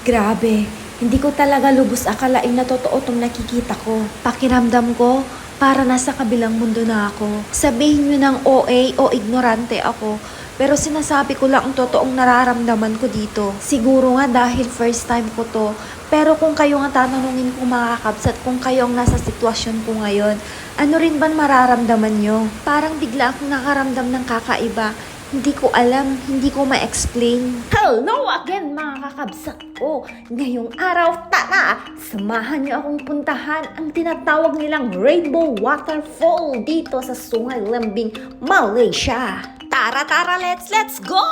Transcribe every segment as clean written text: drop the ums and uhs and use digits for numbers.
Grabe, hindi ko talaga lubos akalain na totoo tong nakikita ko. Pakiramdam ko, para nasa kabilang mundo na ako. Sabihin nyo ng OA o ignorante ako, pero sinasabi ko lang ang totoong nararamdaman ko dito. Siguro nga dahil first time ko to, pero kung kayo nga tatanungin ko mga kakabsat, kung kayo ang nasa sitwasyon ko ngayon, ano rin ba mararamdaman nyo? Parang bigla akong nakaramdam ng kakaiba. Hindi ko alam, hindi ko ma-explain. Hello again mga kakabsat ko! Ngayong araw, tara! Samahan niyo akong puntahan ang tinatawag nilang Rainbow Waterfall dito sa Sungai Lembing, Malaysia. Tara, let's go!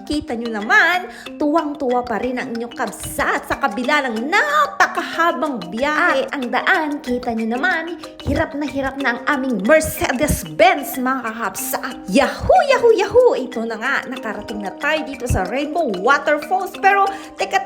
Kita nyo naman, tuwang-tuwa pa rin ang inyong kabsat sa kabila ng napakahabang biyahe. At ang daan, kita nyo naman, hirap na ang aming Mercedes-Benz mga kakabsat. Yahoo! Ito na nga, nakarating na tayo dito sa Rainbow Waterfalls. Pero, teka.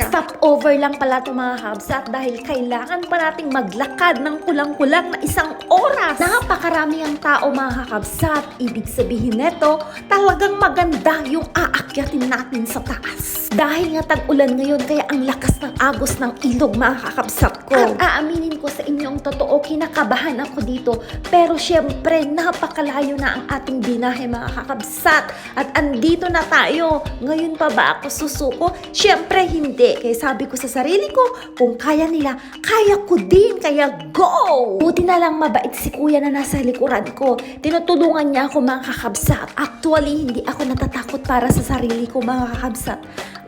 Stop over lang pala ito mga kakabsat dahil kailangan pa nating maglakad ng kulang-kulang na 1 oras. Napakarami ang tao mga kakabsat. Ibig sabihin neto, talagang maganda yung aakyatin natin sa taas. Dahil nga tag-ulan ngayon, kaya ang lakas ng agos ng ilog mga kakabsat ko. At aaminin ko sa inyo ang totoo, kinakabahan ako dito. Pero syempre, napakalayo na ang ating binahe mga kakabsat. At andito na tayo. Ngayon pa ba ako susuko? Syempre hindi. Kaya sabi ko sa sarili ko, kung kaya nila, kaya ko din. Kaya go! Buti na lang mabait si kuya na nasa likuran ko. Tinutulungan niya ako mga kakabsat. Actually, hindi ako natatakot para sa sarili ko mga kakabsat.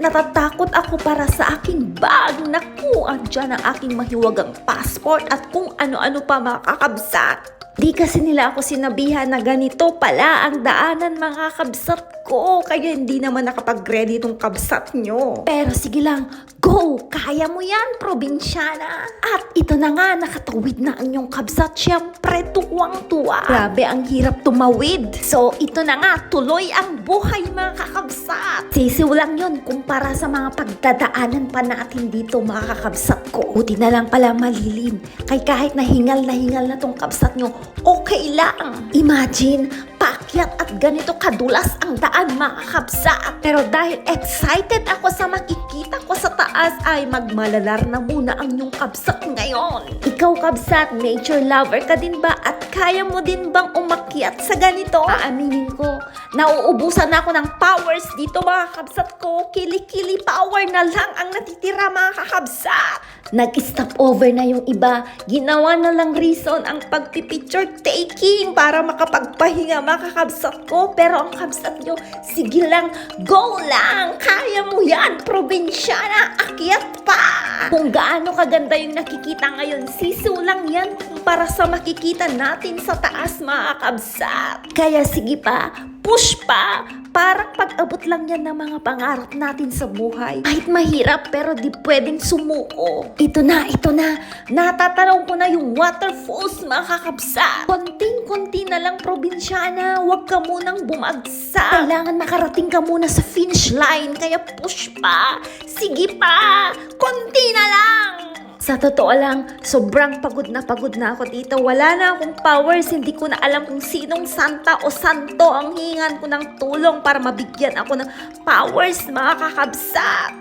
Natatakot ako para sa aking bag. Naku, andyan ang aking mahiwagang passport at kung ano-ano pa mga kakabsat. Di kasi nila ako sinabihan na ganito pala ang daanan mga kabsat ko. Kaya hindi naman nakapag-ready itong kabsat nyo. Pero sige lang, go! Kaya mo yan, probinsyana. At ito na nga, nakatawid na ang inyong kabsat. Siyempre, tuwang-tuwa. Grabe, ang hirap tumawid. So, ito na nga, tuloy ang buhay mga kakabsat. Sisiw lang yun kumpara sa mga pagdadaanan pa natin dito mga kakabsat ko. Buti na lang pala malilim. Kaya kahit nahingal na tong kabsat nyo, okay lang. Imagine, paakyat at ganito kadulas ang daan mga kakabsat. Pero dahil excited ako sa makikita ko sa taas, ay magmalalar na muna ang inyong kabsat ngayon. Ikaw kabsat, nature lover ka din ba? At kaya mo din bang umakyat sa ganito? Aaminin ko, nauubusan na ako ng powers dito mga kabsat ko. Kili-kili power na lang ang natitira mga kakabsat. Nag-stop over na yung iba. Ginawa na lang reason ang pagpipicture taking para makapagpahinga mga kakabsat ko. Pero ang kabsat nyo, sige lang, go lang! Kaya mo yan, probinsyana! Akyat pa! Kung gaano kaganda yung nakikita ngayon, sisiw lang yan kumpara sa makikita natin sa taas mga kabsat. Kaya sige pa, push pa! Parang pag-abot lang yan ng mga pangarap natin sa buhay. Kahit mahirap pero di pwedeng sumuko. Ito na. Natatanaw ko na yung waterfalls mga kakabsat. Konting-konti na lang probinsyana. Huwag ka munang bumagsak. Kailangan makarating ka muna sa finish line. Kaya push pa. Sige pa. Konti na lang. Sa totoo lang, sobrang pagod na ako dito. Wala na akong powers. Hindi ko na alam kung sinong santa o santo ang hingan ko ng tulong para mabigyan ako ng powers, mga kakabsat.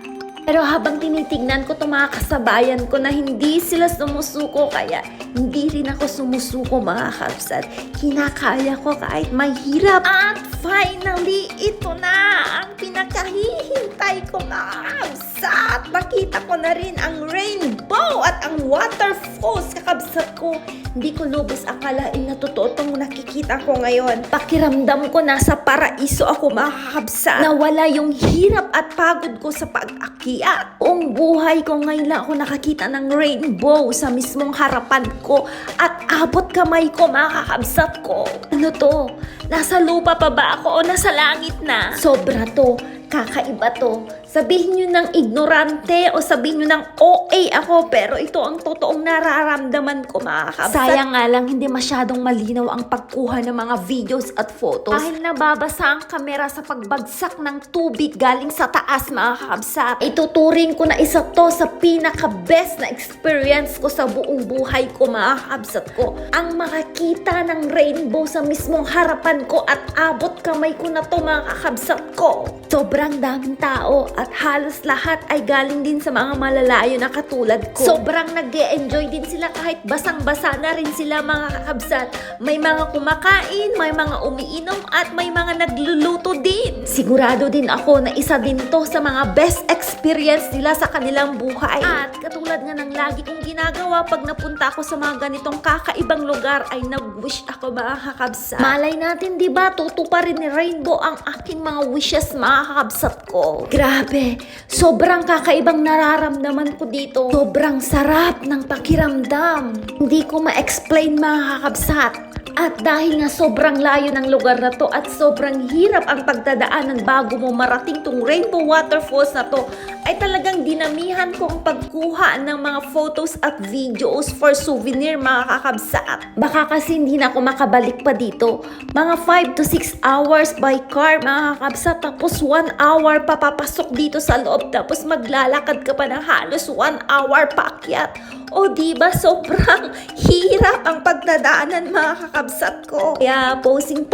Pero habang tinitignan ko itong mga kasabayan ko na hindi sila sumusuko, kaya hindi rin ako sumusuko mga kabsat. Kinakaya ko kahit mahirap. At finally, ito na ang pinakahihintay ko mga kabsat. Nakita ko na rin ang rainbow at ang waterfalls kakabsat ko. Hindi ko lubos akalain na totoo itong nakikita ko ngayon. Pakiramdam ko nasa paraiso ako mga kakabsat. Nawala yung hirap at pagod ko sa pag-akyat. Buong buhay ko ngayon lang ako nakakita ng rainbow sa mismong harapan ko at abot kamay ko mga kakabsat ko. Ano to? Nasa lupa pa ba ako o nasa langit na? Sobra to. Kakaiba to. Sabihin nyo ng ignorante o sabihin nyo ng OA ako, pero ito ang totoong nararamdaman ko mga kabsat. Sayang nga lang hindi masyadong malinaw ang pagkuha ng mga videos at photos. Dahil nababasa ang kamera sa pagbagsak ng tubig galing sa taas mga kabsat. Ituturing ko na isa to sa pinaka-best na experience ko sa buong buhay ko mga kabsat ko. Ang makakita ng rainbow sa mismong harapan lalampasan ko at abot kamay ko na to mga kakabsat ko. Sobrang daming tao at halos lahat ay galing din sa mga malalayo na katulad ko. Sobrang nag-e-enjoy din sila kahit basang-basa na rin sila mga kakabsat. May mga kumakain, may mga umiinom at may mga nagluluto din. Sigurado din ako na isa din to sa mga best experience nila sa kanilang buhay. At katulad nga ng lagi kong ginagawa pag napunta ako sa mga ganitong kakaibang lugar ay nag-wish ako mga kakabsat. Malay natin diba tutuparin ni Rainbow ang aking mga wishes mga kakabsat ko. Grabe, sobrang kakaibang nararamdaman ko dito. Sobrang sarap ng pakiramdam. Hindi ko ma-explain mga kakabsat. At dahil nga sobrang layo ng lugar na to at sobrang hirap ang pagdadaanan bago mo marating tong Rainbow Waterfalls na to, ay talagang dinamihan ko ang pagkuha ng mga photos at videos for souvenir mga kakabsat. Baka kasi hindi na ako makabalik pa dito. Mga 5 to 6 hours by car mga kakabsat, tapos 1 hour papapasok dito sa loob, tapos maglalakad ka pa ng halos 1 hour paakyat. O diba sobrang hirap ang pagdadaanan mga kakabsat ko. Kaya posing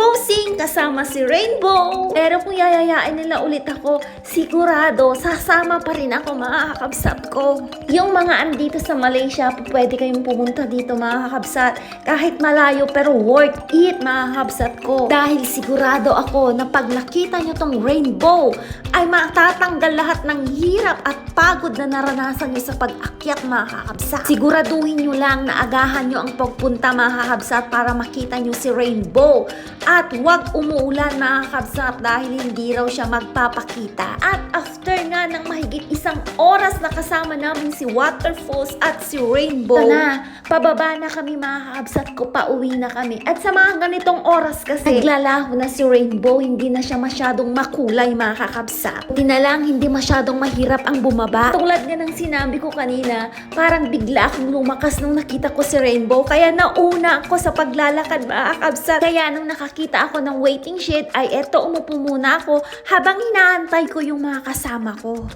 kasama si Rainbow. Pero kung yayayain nila ulit ako, sigurado sasama pa rin ako mga kakabsat ko. Yung mga andito sa Malaysia, pwede kayong pumunta dito mga kakabsat. Kahit malayo pero worth it mga kakabsat ko. Dahil sigurado ako na pag nakita nyo tong Rainbow, ay matatanggal lahat ng hirap at pagod na naranasan nyo sa pag-akyat mga kakabsat. Siguraduhin nyo lang na agahan nyo ang pagpunta mga kakabsat para makita nyo si Rainbow. At huwag umuulan mga kakabsat dahil hindi raw siya magpapakita. At after nga ng mahigit 1 oras na kasama namin si Waterfalls at si Rainbow, pababa na kami mga kakabsat ko, pauwi na kami. At sa mga ganitong oras kasi, naglalaho na si Rainbow, hindi na siya masyadong makulay mga kakabsat. Hindi na lang, hindi masyadong mahirap ang bumaba. Tulad nga ng sinabi ko kanina, parang bigla akong lumakas nung nakita ko si Rainbow, kaya nauna ako sa paglalakad mga kakabsat. Kaya nung nakakita ako ng waiting shed, ay eto umupo muna ako habang inaantay ko yung mga kasama ko.